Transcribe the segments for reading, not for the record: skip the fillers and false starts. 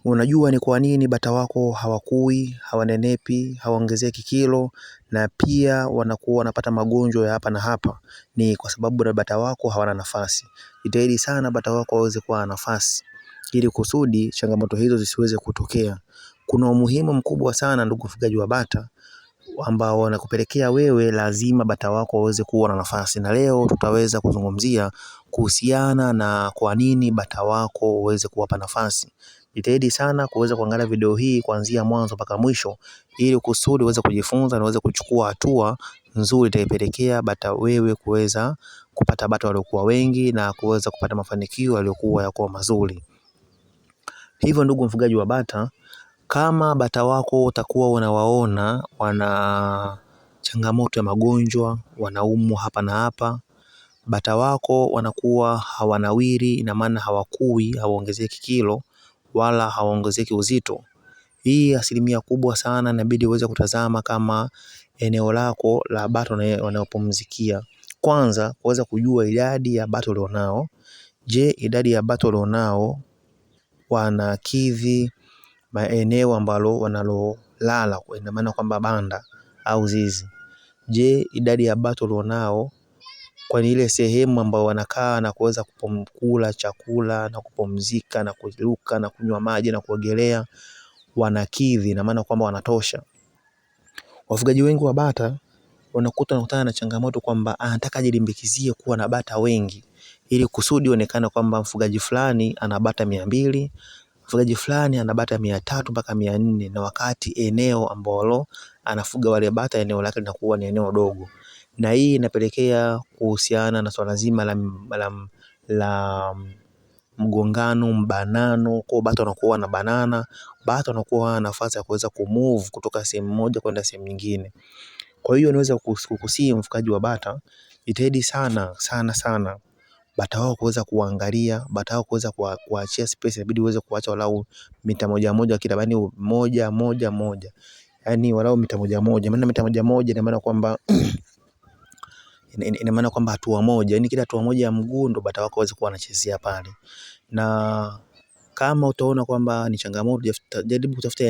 Unajua ni kwa nini bata wako hawakui, hawanenepi, hawaongezeki kilo na pia wanakuwa wanapata magonjwa ya hapa na hapa? Ni kwa sababu na bata wako hawana nafasi. Jitahidi sana bata wako waweze kuwa na nafasi, ili kusudi changamoto hizo zisiweze kutokea. Kuna umuhimu mkubwa sana ndugu mfugaji wa bata, ambao wanakupelekea wewe lazima bata wako waweze kuwa na nafasi. Na leo tutaweza kuzungumzia kuhusiana na kwa nini bata wako waweze kuwapa nafasi. Jitahidi sana kuweza kuangalia video hii kuanzia mwanzo mpaka mwisho, ili kusudi uweze kujifunza na uweze kuchukua hatua nzuri itakayopelekea bata wewe kuweza kupata bata waliokuwa wengi na kuweza kupata mafanikio yaliyokuwa yako mazuri. Hivyo ndugu mfugaji wa bata, kama bata wako utakuwa unawaona wana changamoto ya magonjwa, wanaumwa hapa na hapa, bata wako wanakuwa hawanawiri, ina maana hawakui, hawaongezeki kilo wala hawaongezeki uzito, hii asilimia kubwa sana inabidi uweze kutazama kama eneo lako la bata wanapomzikia. Kwanza kuweza kujua idadi ya bata ulionao. Je, idadi ya bata ulionao wanakidhi maeneo ambalo wanalolala, ina maana kwamba banda au zizi? Je, idadi ya bata ulionao kwa ile sehemu ambayo wanakaa na kuweza kula chakula na kupumzika na kuruka na kunywa maji na kuogelea wanakidhi, ina maana kwamba wanatosha? Wafugaji wengi wa bata wanakutana na changamoto kwamba anataka ajilimbikizie kuwa na bata wengi, ili kusudi onekana kwamba mfugaji fulani ana bata 200, mfugaji fulani ana bata 300 mpaka 400, na wakati eneo ambalo anafuga wale bata eneo lake linakuwa ni eneo dogo. Na hii inapelekea kuhusiana na swala zima la mgongano, mbanano, kwa bata wanakuwa na banana, bata wanakuwa na nafasi ya kuweza kumove kutoka sehemu moja kwenda sehemu nyingine. Kwa hiyo niweza kukusihi mfugaji wa bata, jitahidi sana sana sana bata wao kuweza kuangalia, bata wao kuweza kuachia space, inabidi uweze kuacha walau mita 1 kila bani 1, yani walau mita 1. Maana mita 1 ina maana kwamba ina maana kwamba hatua moja, yani kila hatua moja ya mguu ndo bata wako waweze kuwa wanachezea pale. Na kama utaona kwamba ni changamoto, jaribu kutafuta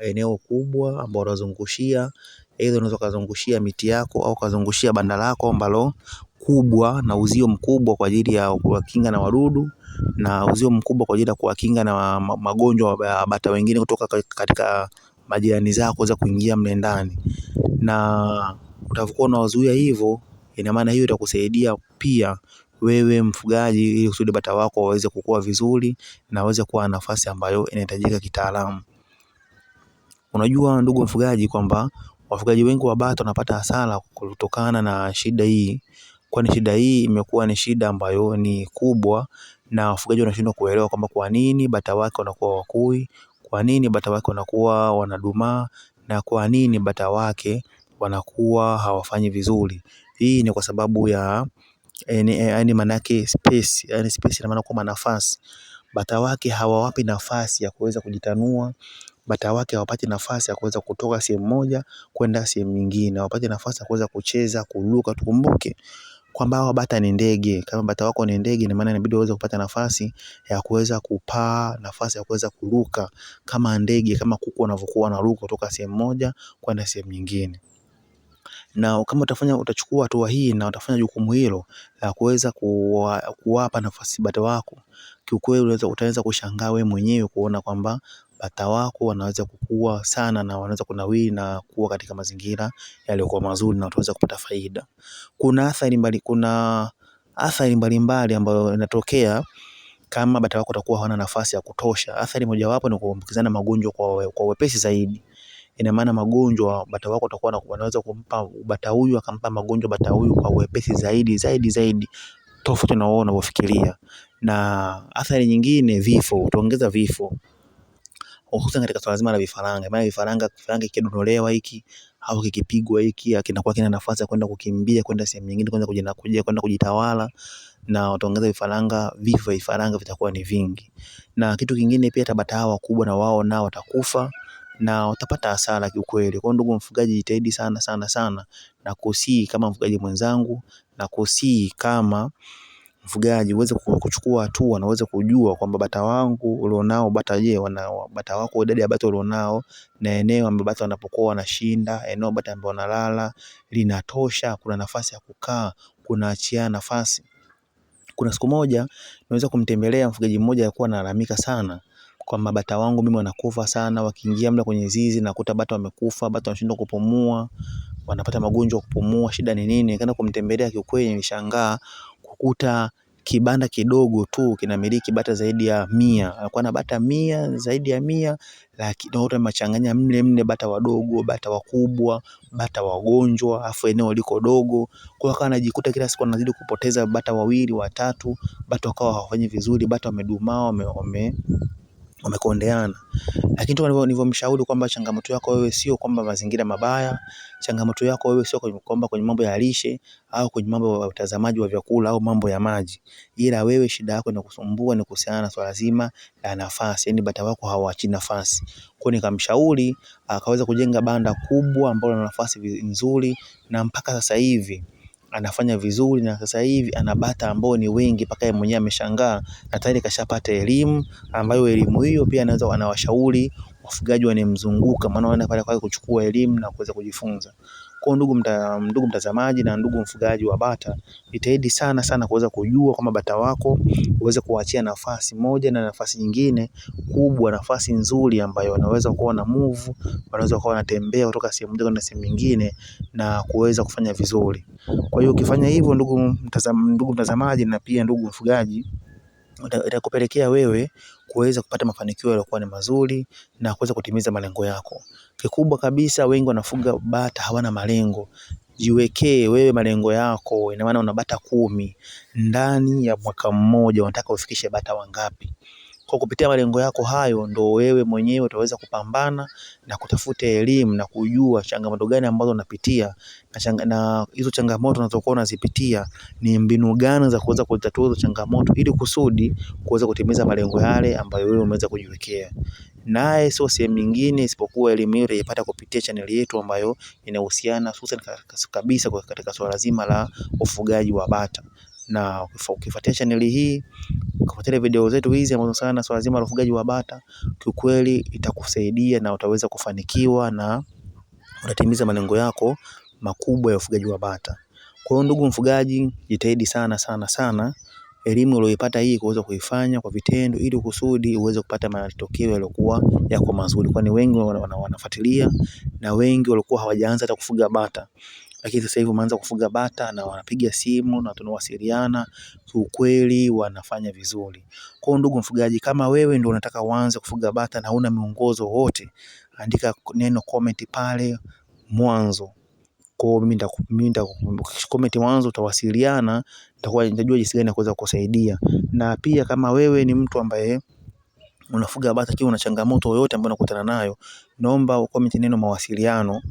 eneo kubwa ambalo unazungushia, aidha unaweza kuzungushia miti yako au kuzungushia banda lako ambalo kubwa, na uzio mkubwa kwa ajili ya kuwakinga na wadudu, na uzio mkubwa kwa ajili ya kuwakinga na magonjwa ya bata wengine kutoka katika majirani zako kuweza kuingia mle ndani. Na utakuwa unawazuia hivyo, ina maana hiyo itakusaidia pia wewe mfugaji, ili kusudi bata wako waweze kukua vizuri na waweze kuwa na nafasi ambayo inahitajika kitaalamu. Unajua ndugu mfugaji kwamba wafugaji wengi wa bata wanapata hasara kutokana na shida hii, kwani shida hii imekuwa ni shida ambayo ni kubwa, na wafugaji wanashindwa kuelewa kwamba kwa nini bata wake wanakuwa wakui, kwa nini bata wake wanakuwa wanadumaa, na kwa nini bata wake wanakuwa hawafanyi vizuri. Hii ni kwa sababu ya yani manake space, yani space ina maana kwamba nafasi. Bata wake hawawapi nafasi ya kuweza kujitanua, bata wake hawapati nafasi ya kuweza kutoka sehemu moja kwenda sehemu nyingine, hawapati nafasi ya kuweza kucheza, kuruka. Tukumbuke kwamba hawa bata ni ndege. Kama bata wako ni ndege, ina maana inabidi waweze kupata nafasi ya kuweza kupaa, nafasi ya kuweza kuruka kama ndege, kama kuku wanavyokuwa wanaruka kutoka sehemu moja kwenda sehemu nyingine. Na kama utachukua hatua hii na utafanya jukumu hilo la kuweza kuwapa nafasi bata wako, kiukweli utaweza kushangaa wewe mwenyewe kuona kwamba bata wako wanaweza kukua sana na wanaweza kunawiri na kuwa katika mazingira yaliyokuwa mazuri, na utaweza kupata faida. Kuna athari mbalimbali ambayo inatokea kama bata wako watakuwa hawana nafasi ya kutosha. Athari mojawapo ni kuambukizana magonjwa kwa wepesi zaidi. Ina maana magonjwa bata wako watakuwa wanaweza kumpa bata huyu akampa magonjwa bata huyu kwa wepesi zaidi tofauti na wao wanavyofikiria. Na athari nyingine, vifo, utaongeza vifo, hususan katika swala zima la vifaranga. Maana vifaranga kidonolewa hiki au kikipigwa hiki, kinakuwa kina nafasi ya kwenda kukimbia kwenda sehemu nyingine, kwenda kujitawala, na utaongeza vifaranga, vifo vya vifaranga vitakuwa ni vingi. Na kitu kingine pia, bata hawa wakubwa na wao nao watakufa na utapata hasara kiukweli. Kwa ndugu mfugaji, jitahidi sana na kusihi kama mfugaji mwenzangu, na kusihi kama mfugaji uweze kuchukua hatua na uweze kujua kwamba bata wangu ulionao bata wako idadi ya bata ulionao na eneo ambalo bata wanapokuwa wanashinda, eneo bata ambao wanalala linatosha, kuna nafasi ya kukaa, kunaachia nafasi. Kuna siku moja nimeweza kumtembelea mfugaji mmoja alikuwa analalamika sana kwamba bata wangu mimi wanakufa sana, wakiingia mle kwenye zizi nakuta bata wamekufa, bata wanashindwa kupumua, wanapata magonjwa ya kupumua, shida ni nini? Nikaenda kumtembelea, kiukweli nilishangaa kukuta kibanda kidogo tu kinamiliki bata zaidi ya 100. Alikuwa na bata 100, zaidi ya 100, lakini wote wamechanganya mle bata wadogo, bata wakubwa, bata wagonjwa, afu eneo liko dogo. Kwa hiyo akawa anajikuta kila siku anazidi kupoteza bata 2, 3, bata wakawa hawafanyi vizuri, bata wamedumaa, wamekondeana. Lakini tu nilivyomshauri kwamba changamoto yako wewe sio kwamba mazingira mabaya, changamoto yako wewe sio kwamba kwenye mambo ya lishe au kwenye mambo ya utazamaji wa vyakula au mambo ya maji, ila wewe shida yako inakusumbua ni kuhusiana na swala zima la nafasi, yani bata wako hawaachi nafasi. Kwa hiyo nikamshauri akaweza kujenga banda kubwa ambalo lina nafasi nzuri, na mpaka sasa hivi anafanya vizuri, na sasa hivi ana bata ambao ni wengi mpaka yeye mwenyewe ameshangaa, na tayari kashapata elimu ambayo elimu hiyo pia anawashauri wafugaji wanemzunguka, maana wanaenda pale kwa kuchukua elimu na kuweza kujifunza. Kwa ndugu mtazamaji na ndugu mfugaji wa bata, jitahidi sana kuweza kujua kwamba bata wako uweze kuachia nafasi moja na nafasi nyingine kubwa, nafasi nzuri ambayo wanaweza kuwa na move, wanaweza kuwa wanatembea kutoka sehemu moja kwenda sehemu nyingine na kuweza kufanya vizuri. Kwa hiyo ukifanya hivyo ndugu mtazamaji na pia ndugu mfugaji, itakupelekea wewe kuweza kupata mafanikio yaliyokuwa ni mazuri na kuweza kutimiza malengo yako. Kikubwa kabisa, wengi wanafuga bata hawana malengo. Jiwekee wewe malengo yako, ina maana una bata 10, ndani ya mwaka mmoja unataka ufikishe bata wangapi? Kwa kupitia malengo yako hayo ndo wewe mwenyewe utaweza kupambana na kutafuta elimu na kujua changamoto gani ambazo unapitia, na hizo changamoto unazokuwa unazipitia ni mbinu gani za kuweza kutatua hizo changamoto ili kusudi kuweza kutimiza malengo yale ambayo wewe umeweza kujiwekea. Naye sio sehemu nyingine isipokuwa elimu hiyo utaipata kupitia channel yetu ambayo inahusiana hususan kabisa katika swala zima la ufugaji wa bata. Na ukifuatia channel hii, ukifuatilia video zetu hizi ambazo sana swala zima la ufugaji wa bata, kiukweli itakusaidia na utaweza kufanikiwa na utatimiza malengo yako makubwa ya ufugaji wa bata. Kwa hiyo ndugu mfugaji, jitahidi sana elimu uliyoipata hii kuweza kuifanya kwa vitendo ili kusudi uweze kupata matokeo yaliokuwa yako mazuri, kwani wengi wanafuatilia na wengi walikuwa hawajaanza hata kufuga bata, lakini sasa hivi wameanza kufuga bata na wanapiga simu na tunawasiliana, ukweli wanafanya vizuri. Kwa ndugu mfugaji, kama wewe ndio unataka uanze kufuga bata na huna miongozo wote, andika neno comment pale mwanzo. Kwa mimi comment mwanzo, utawasiliana, nitajua jinsi gani ya kuweza kukusaidia. Na pia kama wewe ni mtu ambaye unafuga bata kiwa una changamoto yoyote ambayo unakutana nayo, naomba ucomment neno mawasiliano,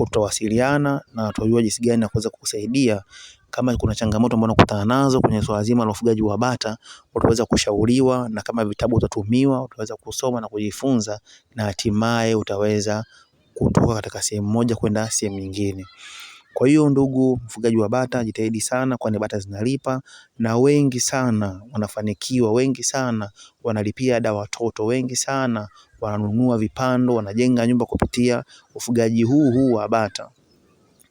tutawasiliana na tutajua jinsi gani ya kuweza kukusaidia. Kama kuna changamoto ambazo unakutana nazo kwenye swala zima la ufugaji wa bata, utaweza kushauriwa, na kama vitabu utatumiwa, utaweza kusoma na kujifunza, na hatimaye utaweza kutoka katika sehemu moja kwenda sehemu nyingine. Kwa hiyo ndugu mfugaji wa bata, jitahidi sana, kwani bata zinalipa na wengi sana wanafanikiwa, wengi sana wanalipia ada watoto, wengi sana wananunua vipando, wanajenga nyumba kupitia ufugaji huu wa bata.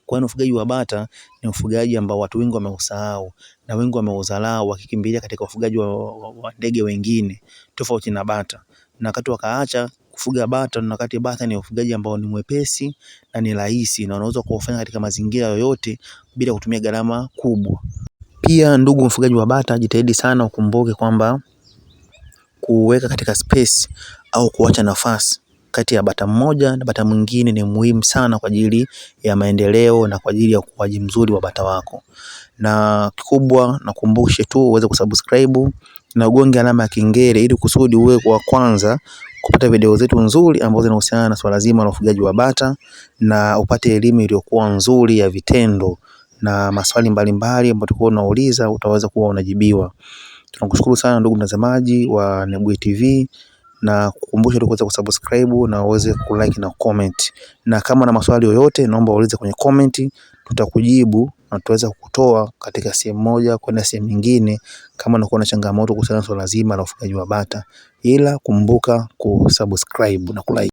Kwani ufugaji wa bata ni ufugaji ambao watu wengi wameusahau na wengi wameudharau, wakikimbilia katika ufugaji wa ndege wengine tofauti na bata, na wakati wakaacha kufuga bata, na wakati bata ni ufugaji ambao ni mwepesi na ni rahisi na unaweza kufanya katika mazingira yoyote bila kutumia gharama kubwa. Pia ndugu mfugaji wa bata, jitahidi sana ukumbuke kwamba kuweka katika space au kuacha nafasi kati ya bata mmoja na bata mwingine ni muhimu sana kwa ajili ya maendeleo na kwa ajili ya ukuaji mzuri wa bata wako. Na kikubwa nakumbushe tu uweze kusubscribe na ugonge alama ya kengele ili kusudi uwe wa kwanza kupata video zetu nzuri ambazo zinahusiana na swala zima la ufugaji wa bata, na upate elimu iliyokuwa nzuri ya vitendo, na maswali mbalimbali ambayo tulikuwa tunauliza utaweza kuwa unajibiwa. Tunakushukuru sana ndugu mtazamaji wa Nebuye TV, na kukumbusha tu kuweza kusubscribe na uweze kulike na comment, na kama na maswali yoyote naomba uulize kwenye comment, tutakujibu na tutaweza kukutoa katika sehemu moja kwenda sehemu nyingine, kama unakuwa na changamoto kuhusiana na swala zima la ufugaji wa bata. Ila kumbuka kusubscribe na kulike.